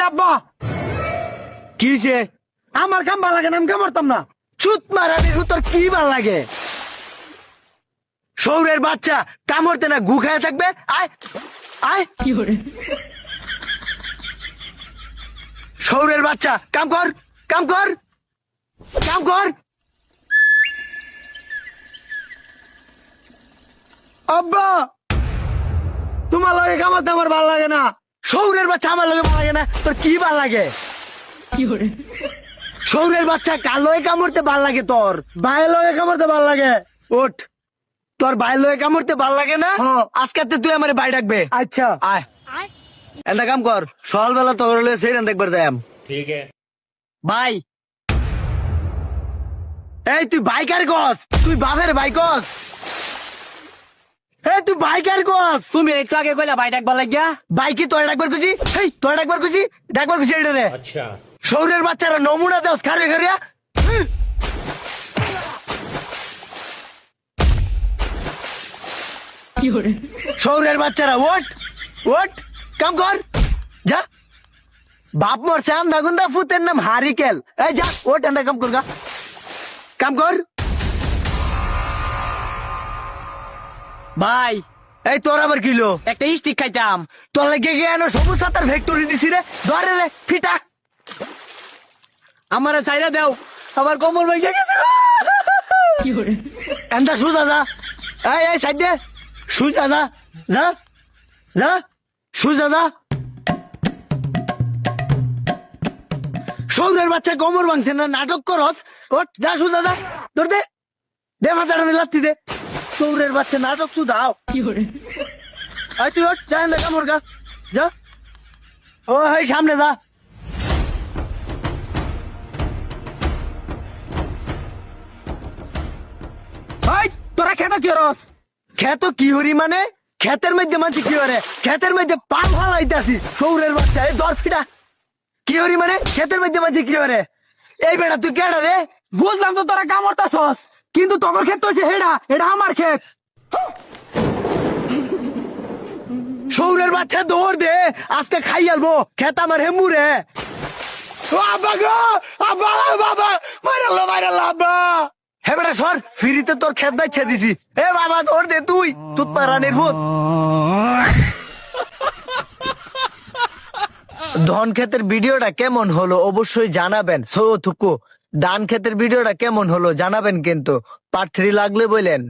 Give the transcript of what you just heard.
আব্বা কি হয়েছে? আমার কাম ভালো লাগে না, আমি কামড়তাম না। চুত মারানির তোর কি ভাল লাগে? শৌরের বাচ্চা কামড়তে না গু খায় থাকবে। আয় আয় কি করে শৌরের বাচ্চা কাম কর, কাম কর, কাম কর। আব্বা তোমার লাগে কামড়তে আমার ভালো লাগে না। শৌরের বাচ্চা আমার লগে ভালো লাগে না, তোর কি ভাল লাগে? কি করে শৌরের বাচ্চা কালোয় কামড়তে ভাল লাগে তোর। ভাইয়ের লগে কামড়তে ভালো লাগে। ওঠ, তোর বাইর লয়ে কামড়তে ভাল লাগে না? হ্যাঁ। আজকে তুই আমার বাই ডাকবে। আচ্ছা আয় এটা কাম কর, সকালবেলা তোর লয়ে সেই দেখবার যাই। ठीक है। ভাই এই তুই বাইকার গস, তুই বাপের ভাই গস। এই তুই বাইকার গস। তুমি একটু আগে কইলা ভাই ডাকবার লাগিয়া, বাইকি তোর ডাকবার খুশি, এই তোর ডাকবার খুশি, ডাকবার খুশি এটা রে। अच्छा। শৌরের বাচ্চারা নমুনা দেওস খারে খারিয়া। কি করে শৌরের বাচ্চারা ওট ওট, কাম কর যা। বাপ মরছে আন্দা গুন্দা ফুতের নাম হারিকেল। এই যা ওট, এন্দা কাম কর গা, কাম কর। ভাই এই তোর আবার কিলো একটা স্টিক খাইতাম, তোর লাগে গিয়ে সবুজ সাতার ফ্যাক্টরি দিছি রে। ধরে রে ফিটা, আমার চাইরা দেও, আমার কোমর ভেঙে গেছে। কি করে এন্দা সুজা যা, এই সাইড দে, সুজা যা, যা যা, সুজা যা। শৌরের বাচ্চা কোমর ভাঙছে না, নাটক করস। ওঠ যা, সুজা যা, ধর দে, দে মাথাটা লাত্তি দে। শৌরের বাচ্চা নাটক সুদাও। কি করে আয় তুই ওঠ, যা এন্দা কামড় গা, যা। ও এই সামনে যা। ভাই তোরা খেতে কি রস? খেত কি হরি মানে? ক্ষেতের মধ্যে মানছি কি হরে? ক্ষেতের মধ্যে পাল ফালাইতাছি। শৌরের বাচ্চা এই 10 ফিটা কি হরি মানে? ক্ষেতের মধ্যে মানছি কি হরে? এই বেটা তুই কেডা রে? বুঝলাম তো তোরা কামড়তাছস, কিন্তু তোর ক্ষেত হচ্ছে হেডা, এটা আমার ক্ষেত। শৌরের বাচ্চা দৌড় দে, আজকে খাই আলবো ক্ষেত আমার হেমুরে। ও আব্বা গো, আব্বা বাবা মাইরাল্লা মাইরাল্লা আব্বা। হে বেটা সর, ফিরিতে তোর ক্ষেত বাইছে দিছি। এ বাবা দৌড় দে তুই, তুত রানীর ভূত। ধন ক্ষেতের ভিডিওটা কেমন হলো অবশ্যই জানাবেন। সো থুকু ডান ক্ষেতের ভিডিওটা কেমন হলো জানাবেন কিন্তু। পার্ট 3 লাগলে বলেন।